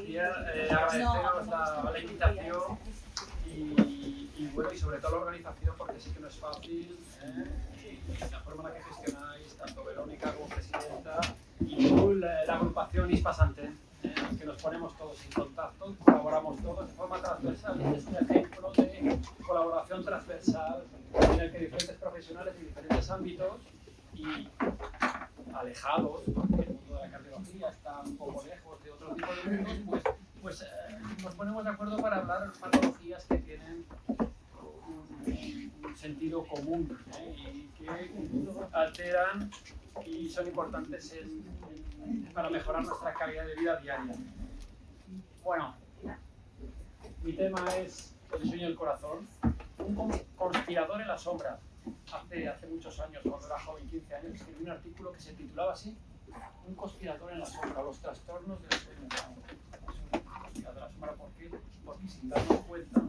quería agradeceros la invitación y bueno, y sobre todo la organización, porque sí que no es fácil, y la forma en la que gestionáis, tanto Verónica como presidenta, y tú, la agrupación Hispasante, que nos ponemos todos en contacto, colaboramos todos de forma transversal. Es un ejemplo de colaboración transversal en el que diferentes profesionales de diferentes ámbitos y alejados, porque el mundo de la cardiología está un poco lejos de otro tipo de mundos, pues nos ponemos de acuerdo para hablar patologías que tienen un sentido común y que alteran y son importantes para mejorar nuestra calidad de vida diaria. Bueno, mi tema es el sueño del corazón. Un conspirador en la sombra. Hace muchos años, cuando era joven, 15 años, escribí un artículo que se titulaba así: Un conspirador en la sombra, los trastornos del sueño. Es un conspirador en la sombra, ¿por qué? Porque sin darnos cuenta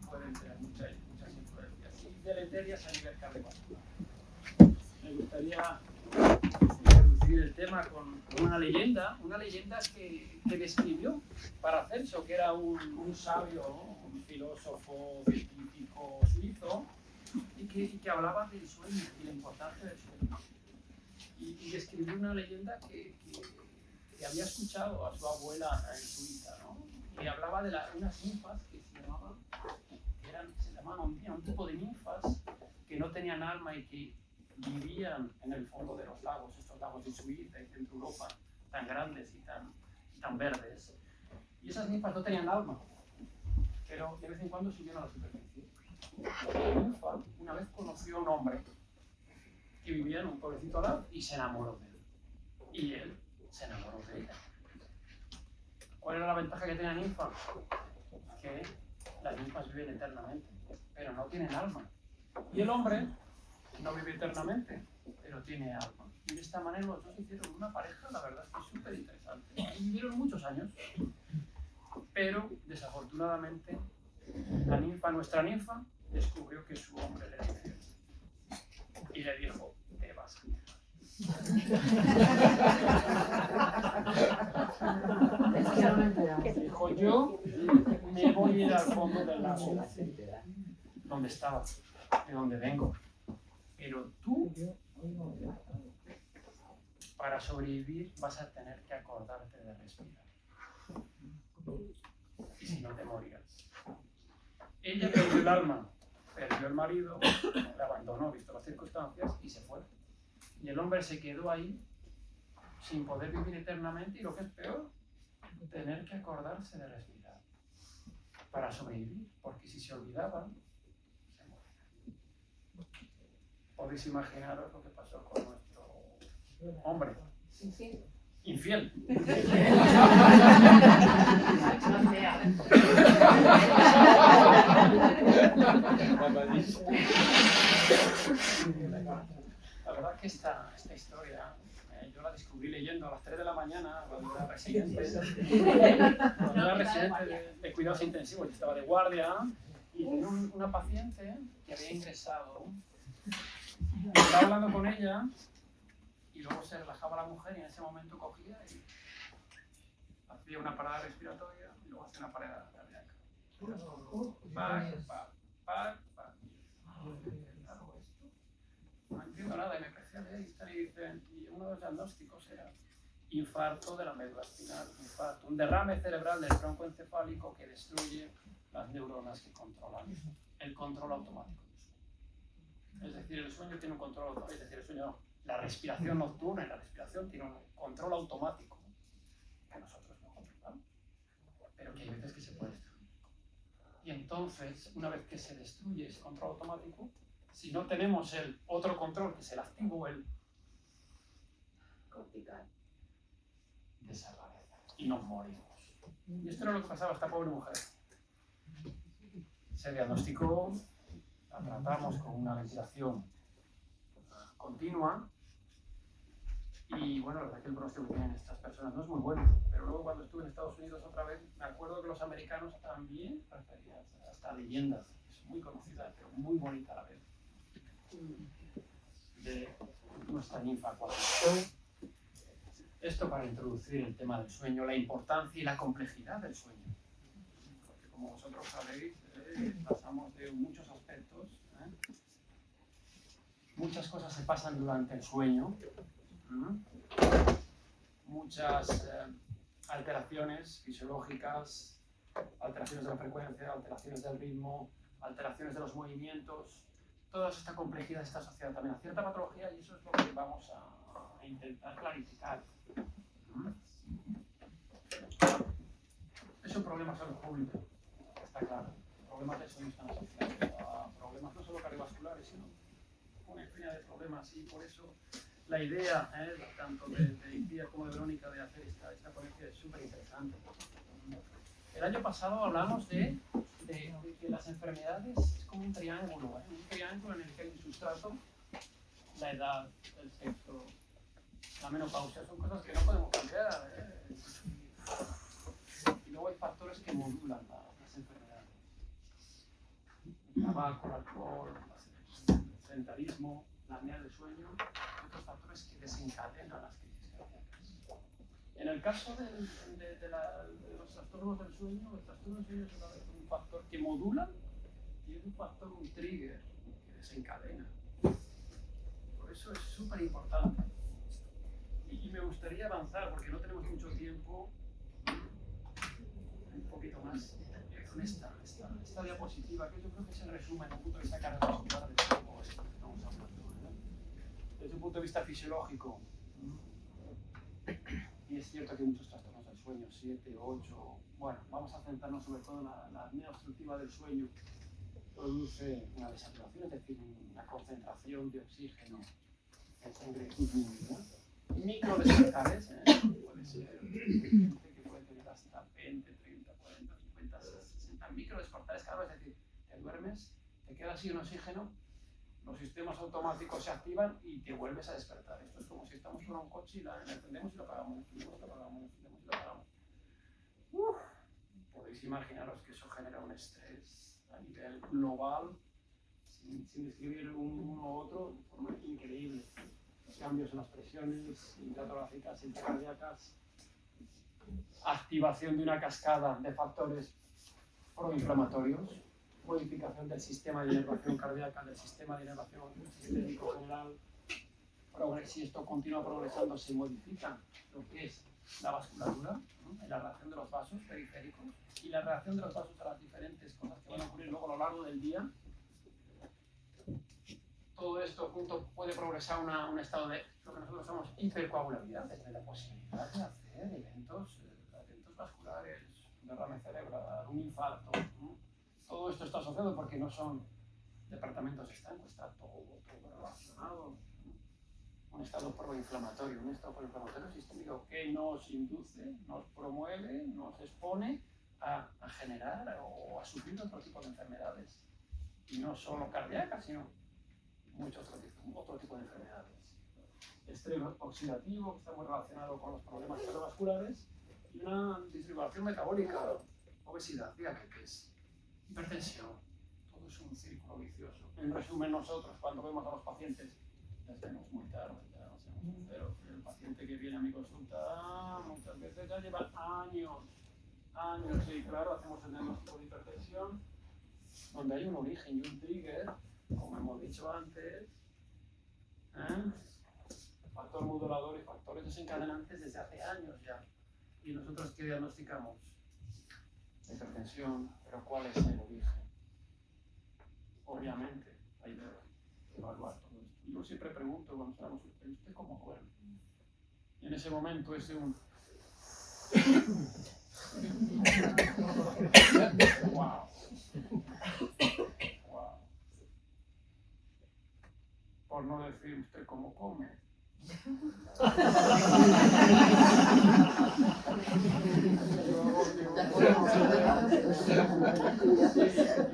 pueden tener muchas influencias y deleterias a nivel cardiovascular. Me gustaría introducir el tema con una leyenda que describió Paracelso, que era un sabio, un filósofo científico suizo, y que hablaba del sueño y la importancia del sueño. Y escribió una leyenda que había escuchado a su abuela en Suiza, ¿no? Que hablaba de unas ninfas que se llamaban un tipo de ninfas que no tenían alma y que vivían en el fondo de los lagos, estos lagos de Suiza y Centro Europa, tan grandes y tan verdes. Y esas ninfas no tenían alma, pero de vez en cuando subían a la superficie. La ninfa una vez conoció a un hombre que vivía en un pueblecito al lado y se enamoró de él. Y él se enamoró de ella. ¿Cuál era la ventaja que tenía la ninfa? Que las ninfas viven eternamente, pero no tienen alma. Y el hombre no vive eternamente, pero tiene alma. Y de esta manera los dos hicieron una pareja, la verdad es que es súper interesante. Y vivieron muchos años, pero desafortunadamente nuestra ninfa, descubrió que su hombre era infiel. Y le dijo: te vas a enterar. Dijo: yo me voy a ir al fondo del lago, donde estaba, de donde vengo. Pero tú, para sobrevivir, vas a tener que acordarte de respirar. Y si no, te morirás. Ella perdió el alma, perdió el marido, le abandonó, visto las circunstancias, y se fue. Y el hombre se quedó ahí, sin poder vivir eternamente, y lo que es peor, tener que acordarse de respirar para sobrevivir, porque si se olvidaba, se moría. Podéis imaginaros lo que pasó con nuestro hombre. Infiel. La verdad es que esta historia yo la descubrí leyendo a las 3 de la mañana cuando era residente de cuidados intensivos. Yo estaba de guardia y tenía una paciente que había ingresado. Estaba hablando con ella y luego se relajaba la mujer y en ese momento cogía y hacía una parada respiratoria y luego hacía una parada cardíaca. No entiendo nada y me empecé a leer y dicen, y uno de los diagnósticos era infarto de la médula espinal, un derrame cerebral del tronco encefálico que destruye las neuronas que controlan el control automático del sueño. Es decir, el sueño tiene un control automático, es decir, el sueño no. La respiración nocturna y la respiración tiene un control automático que nosotros no controlamos, pero que hay veces que se puede destruir. Y entonces, una vez que se destruye ese control automático, si no tenemos el otro control, que es el activo, el cortical, desaparece y nos morimos. Y esto era lo que pasaba a esta pobre mujer. Se diagnosticó, la tratamos con una ventilación continua y bueno, la verdad es que el pronóstico que tienen estas personas no es muy bueno, pero luego cuando estuve en Estados Unidos otra vez, me acuerdo que los americanos también referían a esta leyenda, es muy conocida, pero muy bonita a la vez, de nuestra ninfa acuática. Esto para introducir el tema del sueño, la importancia y la complejidad del sueño. Porque como vosotros sabéis, pasamos de muchos aspectos. Muchas cosas se pasan durante el sueño. Muchas alteraciones fisiológicas, alteraciones de la frecuencia, alteraciones del ritmo, alteraciones de los movimientos. Toda esta complejidad está asociada también a cierta patología y eso es lo que vamos a intentar clarificar. Es un problema de salud pública, está claro. Problemas de sueño están asociados a problemas no solo cardiovasculares, sino una infinidad de problemas y por eso la idea, tanto de Icía como de Verónica, de hacer esta ponencia es súper interesante. El año pasado hablamos de que las enfermedades es como un triángulo en el que hay un sustrato, la edad, el sexo, la menopausia, son cosas que no podemos cambiar. Y luego hay factores que modulan las enfermedades. El tabaco, el alcohol, el sedentarismo, la apnea del sueño, otros factores que desencadenan las crisis cardíacas. En el caso de los trastornos del sueño, el trastorno del sueño es un factor que modula y es un factor, un trigger que desencadena. Por eso es súper importante. Y me gustaría avanzar, porque no tenemos mucho tiempo, un poquito más con esta diapositiva, que yo creo que es el resumen desde un punto de vista cardiovascular de todo esto que estamos hablando. Desde un punto de vista fisiológico, y es cierto que hay muchos trastornos del sueño, 7, 8, bueno, vamos a centrarnos sobre todo en la apnea obstructiva del sueño. Produce una desaturación, es decir, una concentración de oxígeno en sangre disminuida. Microdespertares, puede ser gente que puede tener hasta 20, 30, 40, 50, 60 microdespertares cada vez, es decir, te duermes, te quedas sin oxígeno, los sistemas automáticos se activan y te vuelves a despertar. Esto es como si estamos con un coche y la encendemos y lo apagamos, encendemos y lo apagamos, encendemos y lo apagamos. Podéis imaginaros que eso genera un estrés a nivel global, sin describir uno u otro, de forma increíble. Los cambios en las presiones intratorácicas, intracardíacas, activación de una cascada de factores proinflamatorios, modificación del sistema de inervación cardíaca, del sistema de inervación sistémico general. Si esto continúa progresando, se modifica lo que es la vasculatura, ¿no? La reacción de los vasos periféricos y la reacción de los vasos a las diferentes cosas que van a ocurrir luego a lo largo del día. Todo esto junto puede progresar a un estado de lo que nosotros llamamos hipercoagulabilidad, desde la posibilidad de hacer eventos vasculares, un derrame cerebral, un infarto. Todo esto está asociado porque no son departamentos estancos, está todo relacionado. Un estado proinflamatorio, sistémico que nos induce, nos promueve, nos expone a generar o a sufrir otro tipo de enfermedades. Y no solo cardíacas, sino muchos otro tipo de enfermedades. Estrés oxidativo, que está muy relacionado con los problemas cardiovasculares, y una disregulación metabólica, obesidad, diabetes, hipertensión. Todo es un círculo vicioso. En resumen, nosotros cuando vemos a los pacientes, les vemos muy tarde, ya no hacemos cero. El paciente que viene a mi consulta muchas veces ya lleva años, y claro, hacemos el diagnóstico de hipertensión, donde hay un origen y un trigger, como hemos dicho antes, factor modulador y factores desencadenantes desde hace años ya. Y nosotros que diagnosticamos hipertensión, pero ¿cuál es el origen? Obviamente hay que evaluar todo esto. Yo siempre pregunto cuando estamos, ¿usted cómo duerme? Y en ese momento es un wow. Por no decir usted cómo come. Y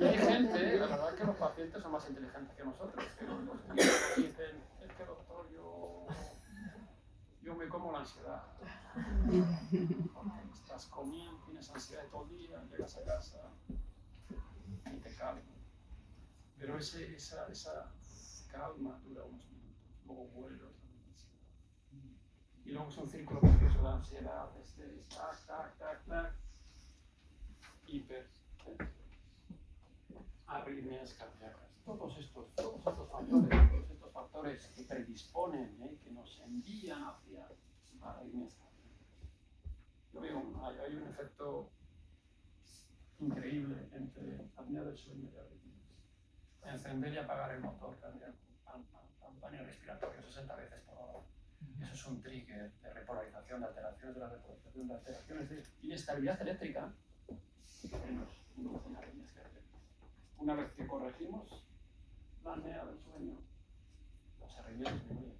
hay gente, la verdad es que los pacientes son más inteligentes que nosotros, que los dicen, es que doctor, yo me como la ansiedad. Porque estás comiendo, tienes ansiedad todo el día, llegas a casa y te calmas. Pero esa calma dura unos minutos, luego vuelve otra vez. Y luego es un círculo precioso de ansiedad, estrés, tac, hiper, arritmias cardíacas. Todos estos factores que predisponen, que nos envían hacia arritmias cardíacas. Yo veo, hay un efecto increíble entre apnea del sueño y arritmias. Encender y apagar el motor cardíaco, pánico respiratorio 60 veces por hora. Eso es un trigger de repolarización, de alteraciones de la repolarización, de alteraciones de inestabilidad eléctrica que nos inducen arritmias cardíacas. Una vez que corregimos la apnea del sueño, las arritmias disminuyen.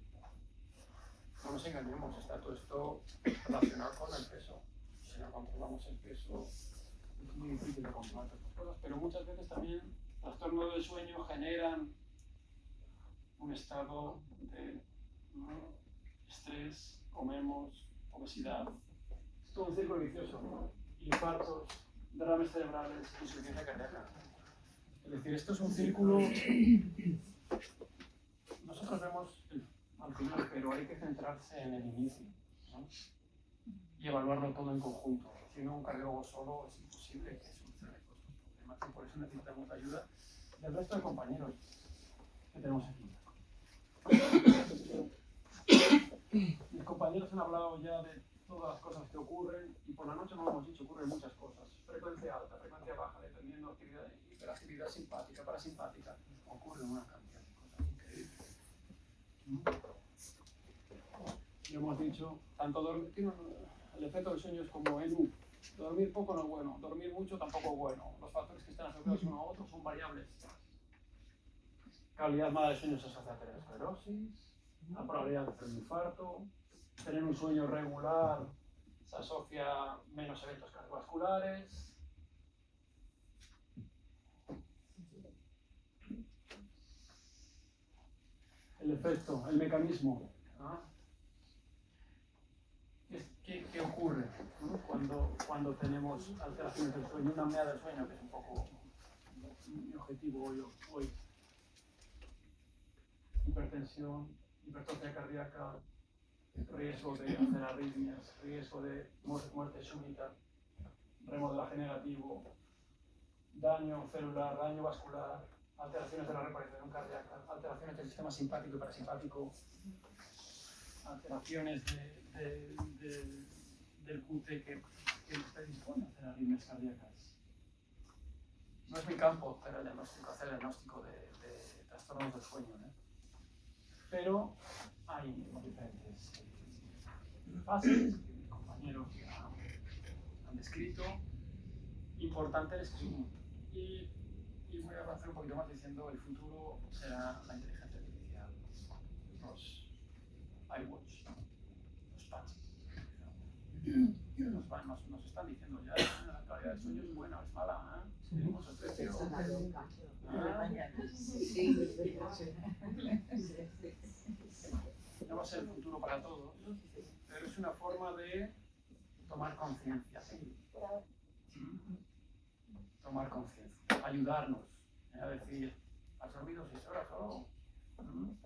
No nos engañemos, está todo esto relacionado con el peso. Si no controlamos el peso, es muy difícil de controlar estas cosas, pero muchas veces también trastornos del sueño generan un estado de estrés, comemos, obesidad. Es todo un círculo vicioso. Infartos, derrames cerebrales, insuficiencia cardíaca. Es decir, esto es un círculo. Nosotros vemos al final, pero hay que centrarse en el inicio, ¿no? Y evaluarlo todo en conjunto. Si no, un cardiólogo solo es imposible que solucione todos estos problemas. Y por eso necesitamos la ayuda del resto de compañeros que tenemos aquí. Mis compañeros han hablado ya de todas las cosas que ocurren y por la noche no lo hemos dicho, ocurren muchas cosas. Frecuencia alta, frecuencia baja, dependiendo de actividad, hiperactividad simpática, parasimpática. Ocurren una cantidad de cosas increíbles. Ya hemos dicho, tanto dormir, el efecto del sueño es como ENU. Dormir poco no es bueno, dormir mucho tampoco es bueno. Los factores que están asociados uno a otro son variables. Calidad mala de sueño se asocia a aterosclerosis, la probabilidad de hacer un infarto, tener un sueño regular se asocia a menos eventos cardiovasculares. El efecto, el mecanismo. ¿Qué ocurre, ¿no? cuando tenemos alteraciones del sueño? Una apnea del sueño, que es un poco mi objetivo hoy. Hipertensión, hipertrofia cardíaca, riesgo de hacer arritmias, riesgo de muerte súbita, remodelaje negativo, daño celular, daño vascular, alteraciones de la reparación cardíaca, alteraciones del sistema simpático y parasimpático, alteraciones del QT que predispone a hacer arritmias cardíacas. No es mi campo hacer el diagnóstico de trastornos del sueño, pero hay diferentes fases que mis compañeros han descrito, importantes, y voy a avanzar un poquito más diciendo el futuro será la inteligencia artificial, los iWatch, los patches. Nos están diciendo ya la calidad del sueño es buena o es mala, tenemos el precio. No va a ser el futuro para todos, pero es una forma de tomar conciencia. Tomar conciencia, ayudarnos a decir, has dormido 6 horas solo.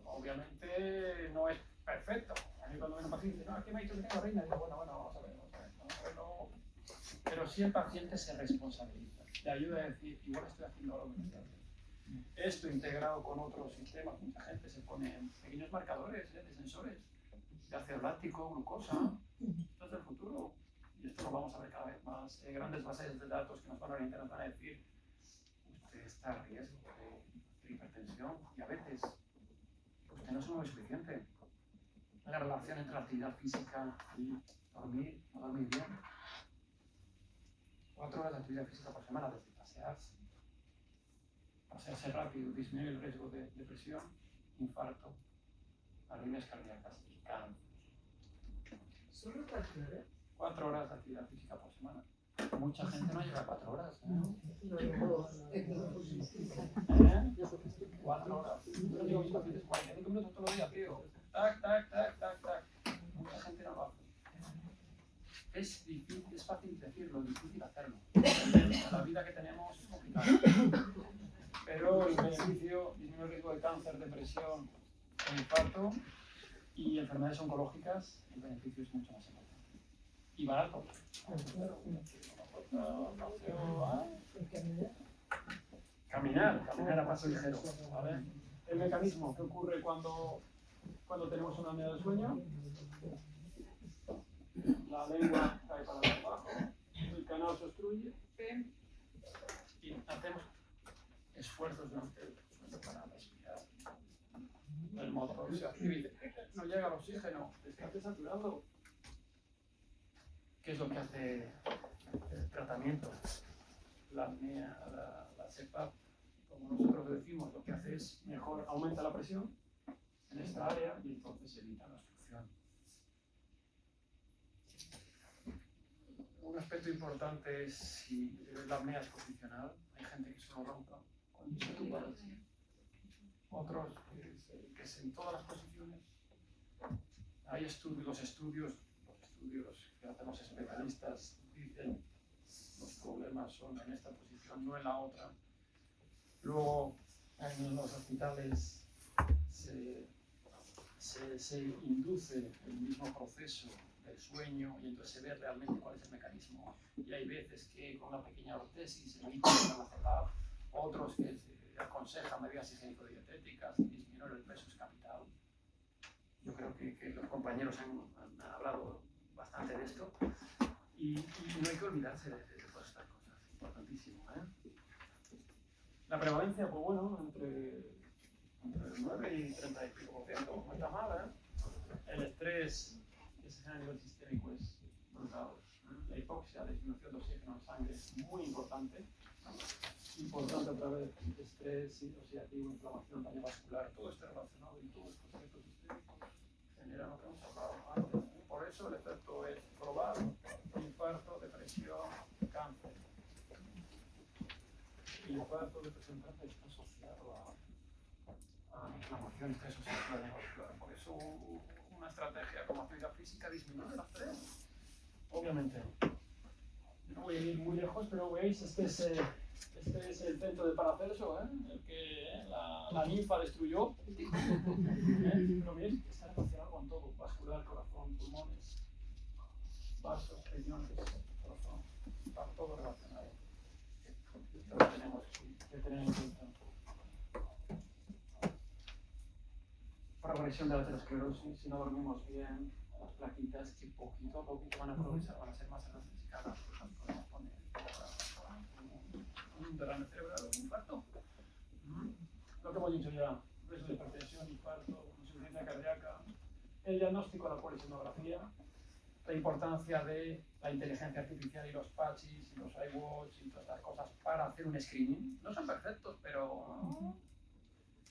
Obviamente no es perfecto. A mí cuando viene un paciente dice, no, es que me ha dicho que tengo reina, digo, bueno, vamos a ver. Pero si el paciente se responsabiliza, le ayuda a decir, igual estoy haciendo algo que no estoy haciendo. Esto integrado con otros sistemas, mucha gente se pone pequeños marcadores de sensores de ácido láctico, glucosa. Esto es el futuro. Y esto lo vamos a ver cada vez más. Grandes bases de datos que nos van a orientar, nos van a decir, usted está a riesgo de hipertensión, diabetes, usted no se mueve suficiente. La relación entre la actividad física y dormir, no dormir bien. 4 horas de actividad física por semana, desde pasearse rápido, disminuir el riesgo de depresión, infarto, arritmias cardíacas y cáncer. ¿Solo 4 horas? 4 horas de actividad física por semana. Mucha gente no llega a 4 horas. 4 horas. Yo digo a mis pacientes 45 minutos todos los días, tío. Tac. Mucha gente no lo hace. Es difícil, es fácil decirlo, difícil hacerlo. La vida que tenemos es complicada. Pero el beneficio disminuye el riesgo de cáncer, depresión o infarto Y enfermedades oncológicas, el beneficio es mucho más importante. Y barato. Caminar a paso ligero, ¿vale? El mecanismo que ocurre cuando tenemos una apnea del sueño, la lengua cae para abajo, el canal se obstruye y hacemos esfuerzos durante el sueño para respirar. El motor se activa y no llega el oxígeno, está saturado. ¿Qué es lo que hace el tratamiento? La apnea, la CPAP, como nosotros decimos, lo que hace es mejor, aumenta la presión en esta área y entonces evita la obstrucción. Un aspecto importante es si la apnea es posicional. Hay gente que solo ronca cuando se tumba del sillón. Otros que es en todas las posiciones. Hay los estudios que hacen los especialistas dicen los problemas son en esta posición, no en la otra. Luego en los hospitales se induce el mismo proceso del sueño y entonces se ve realmente cuál es el mecanismo. Y hay veces que con una pequeña ortesis se evita la CPAP, otros que se aconsejan medidas higiénico-dietéticas y disminuir el peso es capital. Yo creo que los compañeros han hablado bastante de esto y no hay que olvidarse de todas estas cosas, importantísimo. La prevalencia, pues bueno, entre el 9 y 30 y pico %, no está mal. El estrés que se genera a nivel sistémico es brutal. La hipoxia, la disminución de oxígeno en sangre es muy importante. Importante a través de estrés, oxidativo, inflamación, daño vascular, todo está relacionado y todos estos efectos sistémicos generan lo que hemos hablado antes. Por eso el efecto es global, infarto, depresión, cáncer. El infarto, depresión, cáncer está asociado a inflamación, estrés oxidativo, daño vascular. Por eso una estrategia como actividad física disminuye el estrés. Obviamente, no voy a ir muy lejos, pero veis, este es el centro de Paracelso, el que la ninfa destruyó. Pero bien, está relacionado con todo: vascular, corazón, pulmones, vasos, riñones, corazón, está todo relacionado. Esto lo tenemos que tener en cuenta. Progresión de la aterosclerosis, si no dormimos bien, las plaquitas que poquito a poquito van a progresar, van a ser más elasticas, podemos poner un derrame cerebral o un infarto. Lo que hemos dicho ya, riesgo de hipertensión, infarto, insuficiencia cardíaca, el diagnóstico de la polisonografía, la importancia de la inteligencia artificial y los patches y los iWatch y todas estas cosas para hacer un screening. No son perfectos, pero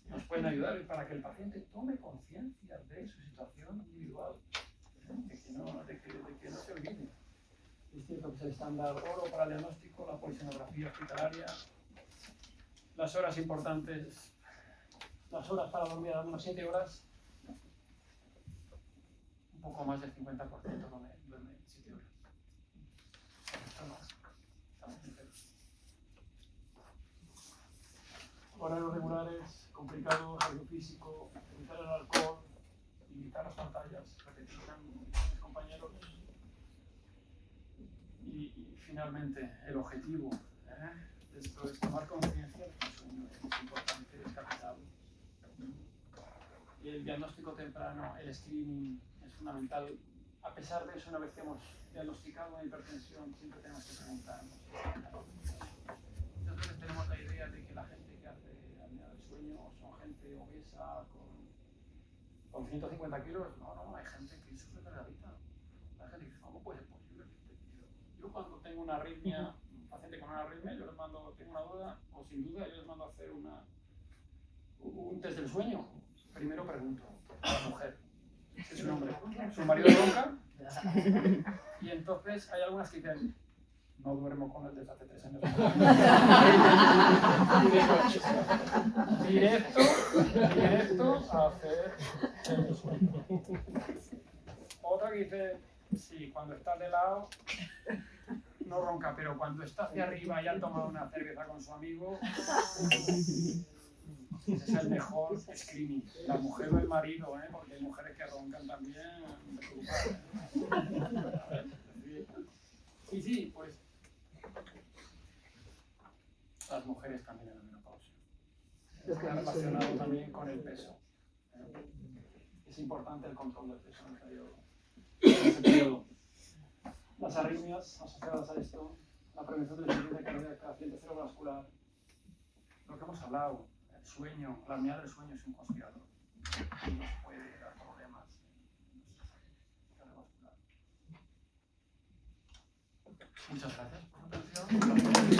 nos pueden ayudar para que el paciente tome conciencia de su situación individual, de que no se olvide. Es cierto que es el estándar oro para el diagnóstico, la polisonografía hospitalaria, las horas importantes, las horas para dormir a unas 7 horas, un poco más del 50% duerme 7 horas. Estamos enteros. Horarios regulares, complicados, ejercicio físico, evitar el alcohol, limitar las pantallas, repetirán mis compañeros. Y finalmente, el objetivo de esto es tomar conciencia de que el sueño es importante, es capital. Y el diagnóstico temprano, el screening es fundamental. A pesar de eso, una vez que hemos diagnosticado una hipertensión, siempre tenemos que preguntarnos. Entonces tenemos la idea de que la gente que hace apnea del sueño son gente obesa con 150 kilos. No, hay gente que sufre de gravita. Hay gente que dice, ¿cómo puede ser posible? Yo cuando tengo una arritmia, un paciente con una arritmia, yo les mando, tengo una duda, o sin duda, yo les mando a hacer un test del sueño. Primero pregunto a la mujer, ¿qué es su nombre? ¿Su marido ronca? Y entonces hay algunas que dicen, no duermo con él desde hace 3 años. Directo a hacer el sueño. Otra que dice, sí, cuando está de lado no ronca, pero cuando está hacia arriba y ha tomado una cerveza con su amigo, Ese es el mejor screening. La mujer o el marido, porque hay mujeres que roncan también. Sí, pues las mujeres también en la menopausia. Está relacionado también con el peso. Es importante el control del peso en ese periodo. Las arritmias asociadas a esto, la prevención de la insuficiencia cardíaca, accidente cerebrovascular, lo que hemos hablado, el sueño, la apnea del sueño es un conspirador. Nos puede dar problemas cardiovasculares. Muchas gracias por su atención.